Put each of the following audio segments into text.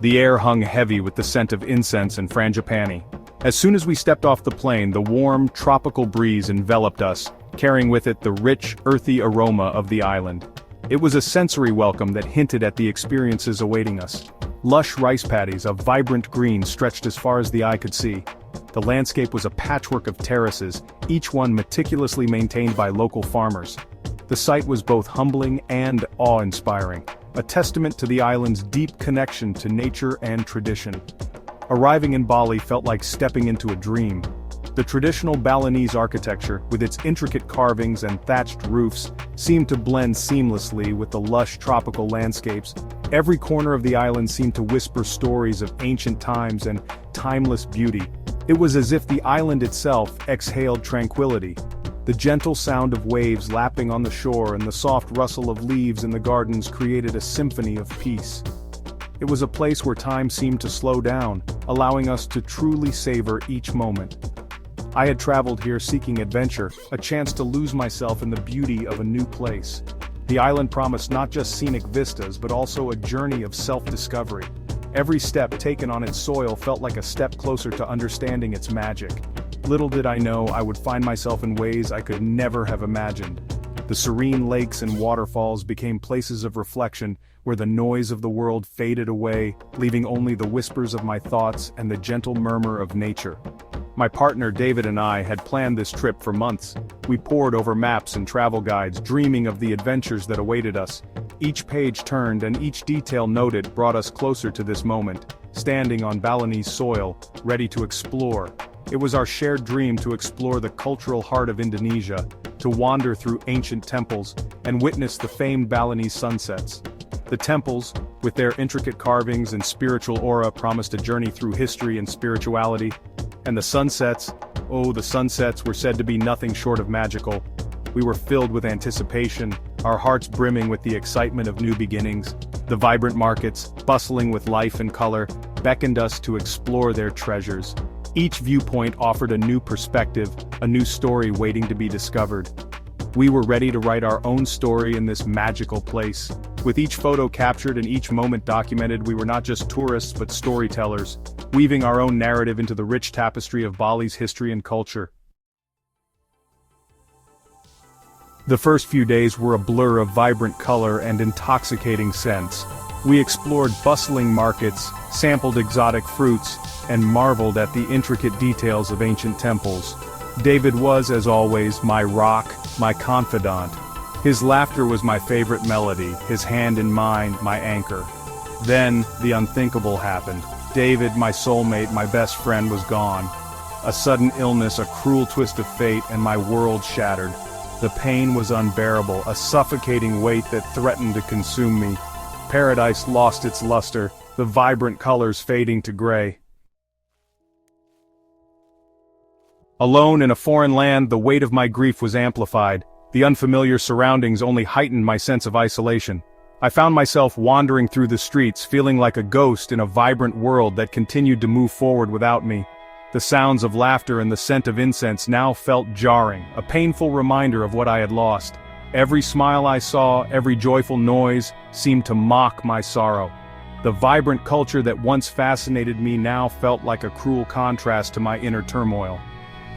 The air hung heavy with the scent of incense and frangipani. As soon as we stepped off the plane, the warm, tropical breeze enveloped us, carrying with it the rich, earthy aroma of the island. It was a sensory welcome that hinted at the experiences awaiting us. Lush rice paddies of vibrant green stretched as far as the eye could see. The landscape was a patchwork of terraces, each one meticulously maintained by local farmers. The sight was both humbling and awe-inspiring, a testament to the island's deep connection to nature and tradition. Arriving in Bali felt like stepping into a dream. The traditional Balinese architecture, with its intricate carvings and thatched roofs, seemed to blend seamlessly with the lush tropical landscapes. Every corner of the island seemed to whisper stories of ancient times and timeless beauty. It was as if the island itself exhaled tranquility. The gentle sound of waves lapping on the shore and the soft rustle of leaves in the gardens created a symphony of peace. It was a place where time seemed to slow down, allowing us to truly savor each moment. I had traveled here seeking adventure, a chance to lose myself in the beauty of a new place. The island promised not just scenic vistas but also a journey of self-discovery. Every step taken on its soil felt like a step closer to understanding its magic. Little did I know I would find myself in ways I could never have imagined. The serene lakes and waterfalls became places of reflection, where the noise of the world faded away, leaving only the whispers of my thoughts and the gentle murmur of nature. My partner David and I had planned this trip for months. We pored over maps and travel guides, dreaming of the adventures that awaited us. Each page turned and each detail noted brought us closer to this moment, standing on Balinese soil, ready to explore. It was our shared dream to explore the cultural heart of Indonesia, to wander through ancient temples, and witness the famed Balinese sunsets. The temples, with their intricate carvings and spiritual aura, promised a journey through history and spirituality. And the sunsets were said to be nothing short of magical. We were filled with anticipation, our hearts brimming with the excitement of new beginnings. The vibrant markets, bustling with life and color, beckoned us to explore their treasures. Each viewpoint offered a new perspective, a new story waiting to be discovered. We were ready to write our own story in this magical place. With each photo captured and each moment documented, we were not just tourists but storytellers, weaving our own narrative into the rich tapestry of Bali's history and culture. The first few days were a blur of vibrant color and intoxicating scents. We explored bustling markets, sampled exotic fruits, and marveled at the intricate details of ancient temples. David was, as always, my rock, my confidant. His laughter was my favorite melody, his hand in mine, my anchor. Then, the unthinkable happened. David, my soulmate, my best friend, was gone. A sudden illness, a cruel twist of fate, and my world shattered. The pain was unbearable, a suffocating weight that threatened to consume me. Paradise lost its luster, the vibrant colors fading to gray. Alone in a foreign land, the weight of my grief was amplified. The unfamiliar surroundings only heightened my sense of isolation. I found myself wandering through the streets, feeling like a ghost in a vibrant world that continued to move forward without me. The sounds of laughter and the scent of incense now felt jarring, a painful reminder of what I had lost. Every smile I saw, every joyful noise, seemed to mock my sorrow. The vibrant culture that once fascinated me now felt like a cruel contrast to my inner turmoil.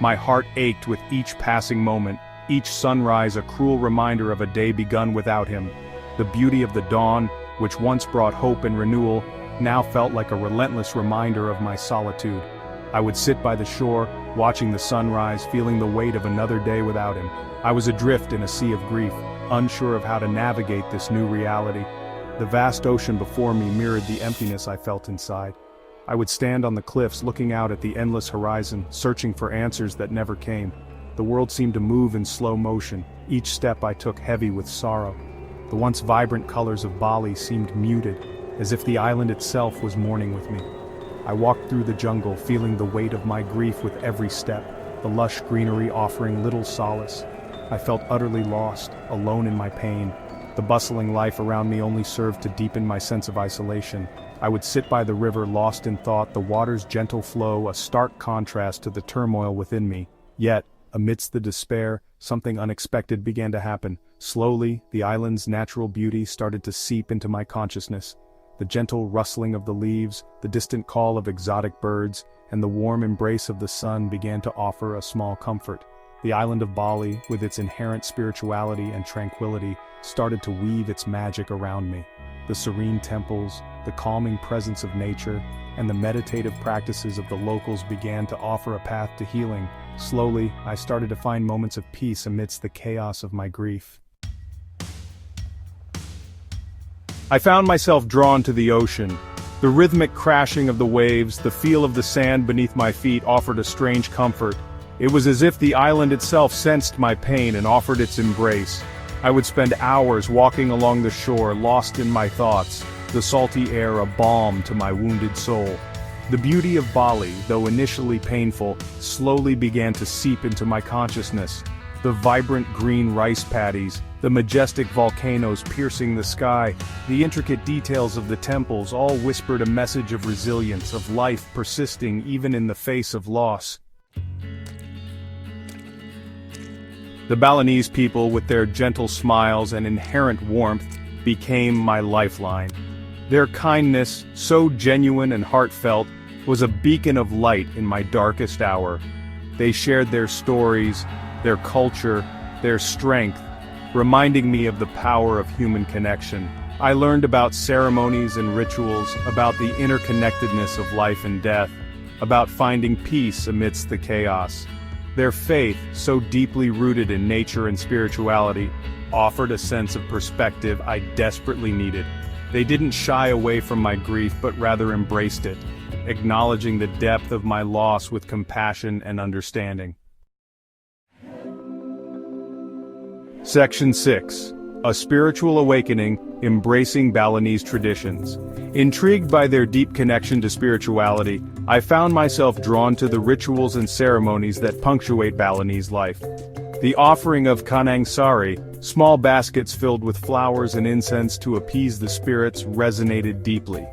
My heart ached with each passing moment, each sunrise a cruel reminder of a day begun without him. The beauty of the dawn, which once brought hope and renewal, now felt like a relentless reminder of my solitude. I would sit by the shore, watching the sunrise, feeling the weight of another day without him. I was adrift in a sea of grief, unsure of how to navigate this new reality. The vast ocean before me mirrored the emptiness I felt inside. I would stand on the cliffs looking out at the endless horizon, searching for answers that never came. The world seemed to move in slow motion, each step I took heavy with sorrow. The once vibrant colors of Bali seemed muted, as if the island itself was mourning with me. I walked through the jungle, feeling the weight of my grief with every step, the lush greenery offering little solace. I felt utterly lost, alone in my pain. The bustling life around me only served to deepen my sense of isolation. I would sit by the river lost in thought, the water's gentle flow a stark contrast to the turmoil within me. Yet, amidst the despair, something unexpected began to happen. Slowly, the island's natural beauty started to seep into my consciousness. The gentle rustling of the leaves, the distant call of exotic birds, and the warm embrace of the sun began to offer a small comfort. The island of Bali, with its inherent spirituality and tranquility, started to weave its magic around me. The serene temples, the calming presence of nature, and the meditative practices of the locals began to offer a path to healing. Slowly, I started to find moments of peace amidst the chaos of my grief. I found myself drawn to the ocean. The rhythmic crashing of the waves, the feel of the sand beneath my feet offered a strange comfort. It was as if the island itself sensed my pain and offered its embrace. I would spend hours walking along the shore, lost in my thoughts, the salty air a balm to my wounded soul. The beauty of Bali, though initially painful, slowly began to seep into my consciousness. The vibrant green rice paddies, the majestic volcanoes piercing the sky, the intricate details of the temples all whispered a message of resilience, of life persisting even in the face of loss. The Balinese people, with their gentle smiles and inherent warmth, became my lifeline. Their kindness, so genuine and heartfelt, was a beacon of light in my darkest hour. They shared their stories, their culture, their strength, reminding me of the power of human connection. I learned about ceremonies and rituals, about the interconnectedness of life and death, about finding peace amidst the chaos. Their faith, so deeply rooted in nature and spirituality, offered a sense of perspective I desperately needed. They didn't shy away from my grief but rather embraced it, acknowledging the depth of my loss with compassion and understanding. Section 6. A Spiritual Awakening, Embracing Balinese Traditions. Intrigued by their deep connection to spirituality, I found myself drawn to the rituals and ceremonies that punctuate Balinese life. The offering of kanang sari, small baskets filled with flowers and incense to appease the spirits, resonated deeply.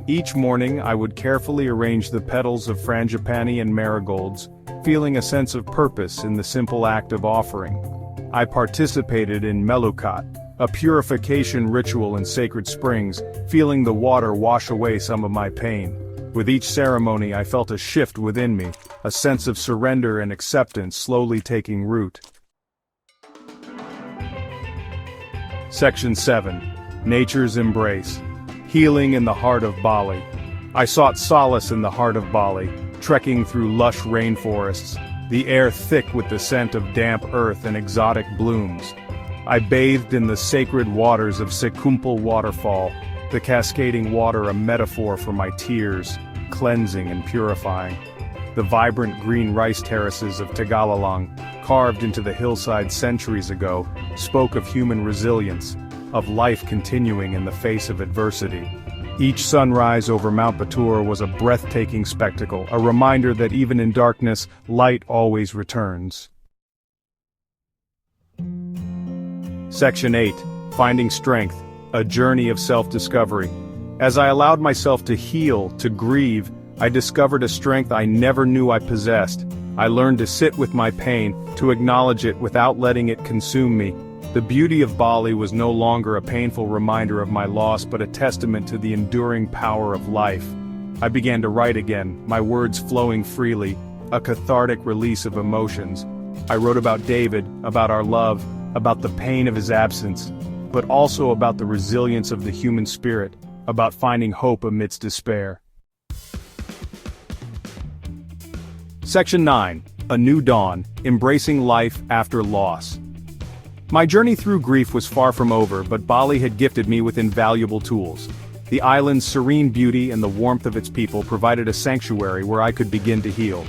Each morning I would carefully arrange the petals of frangipani and marigolds, feeling a sense of purpose in the simple act of offering. I participated in melukat, a purification ritual in sacred springs, feeling the water wash away some of my pain. With each ceremony I felt a shift within me, a sense of surrender and acceptance slowly taking root. Section 7. Nature's Embrace. Healing in the Heart of Bali. I sought solace in the heart of Bali, trekking through lush rainforests, the air thick with the scent of damp earth and exotic blooms. I bathed in the sacred waters of Sekumpul waterfall, the cascading water a metaphor for my tears, cleansing and purifying. The vibrant green rice terraces of Tagalalang, carved into the hillside centuries ago, spoke of human resilience, of life continuing in the face of adversity. Each sunrise over Mount Batur was a breathtaking spectacle, a reminder that even in darkness, light always returns. Section 8. Finding Strength, a Journey of Self-Discovery. As I allowed myself to heal, to grieve, I discovered a strength I never knew I possessed. I learned to sit with my pain, to acknowledge it without letting it consume me. The beauty of Bali was no longer a painful reminder of my loss but a testament to the enduring power of life. I began to write again, my words flowing freely, a cathartic release of emotions. I wrote about David, about our love, about the pain of his absence, but also about the resilience of the human spirit, about finding hope amidst despair. Section 9. A New Dawn, Embracing Life After Loss. My journey through grief was far from over, but Bali had gifted me with invaluable tools. The island's serene beauty and the warmth of its people provided a sanctuary where I could begin to heal.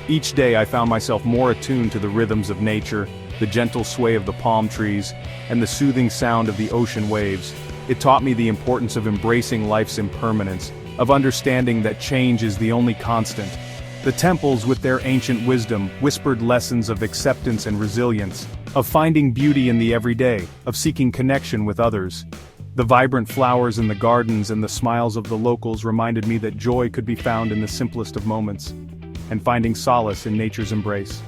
Each day I found myself more attuned to the rhythms of nature, the gentle sway of the palm trees, and the soothing sound of the ocean waves. It taught me the importance of embracing life's impermanence, of understanding that change is the only constant. The temples, with their ancient wisdom, whispered lessons of acceptance and resilience, of finding beauty in the everyday, of seeking connection with others. The vibrant flowers in the gardens and the smiles of the locals reminded me that joy could be found in the simplest of moments, and finding solace in nature's embrace.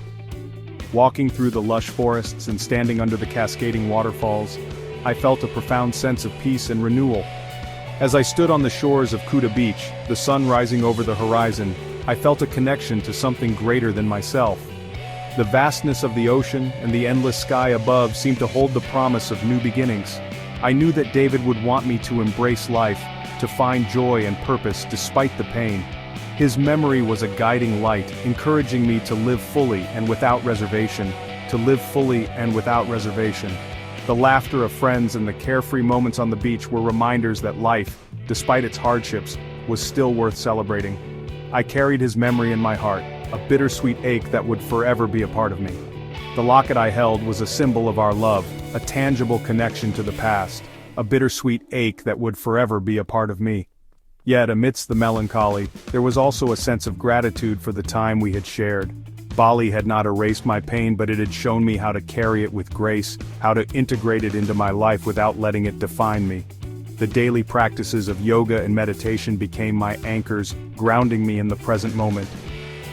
Walking through the lush forests and standing under the cascading waterfalls, I felt a profound sense of peace and renewal. As I stood on the shores of Kuta Beach, the sun rising over the horizon, I felt a connection to something greater than myself. The vastness of the ocean and the endless sky above seemed to hold the promise of new beginnings. I knew that David would want me to embrace life, to find joy and purpose despite the pain. His memory was a guiding light, encouraging me to live fully and without reservation, to live fully and without reservation. The laughter of friends and the carefree moments on the beach were reminders that life, despite its hardships, was still worth celebrating. I carried his memory in my heart, a bittersweet ache that would forever be a part of me. The locket I held was a symbol of our love, a tangible connection to the past, a bittersweet ache that would forever be a part of me. Yet amidst the melancholy, there was also a sense of gratitude for the time we had shared. Bali had not erased my pain, but it had shown me how to carry it with grace, how to integrate it into my life without letting it define me. The daily practices of yoga and meditation became my anchors, grounding me in the present moment.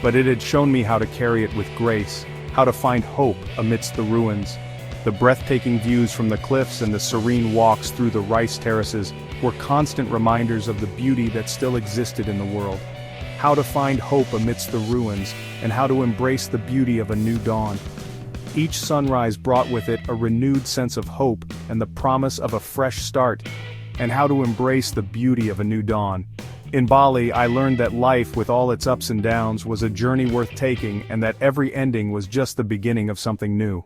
But it had shown me how to carry it with grace, how to find hope amidst the ruins. The breathtaking views from the cliffs and the serene walks through the rice terraces were constant reminders of the beauty that still existed in the world. How to find hope amidst the ruins, and how to embrace the beauty of a new dawn. Each sunrise brought with it a renewed sense of hope and the promise of a fresh start, and how to embrace the beauty of a new dawn. In Bali, I learned that life, with all its ups and downs, was a journey worth taking, and that every ending was just the beginning of something new.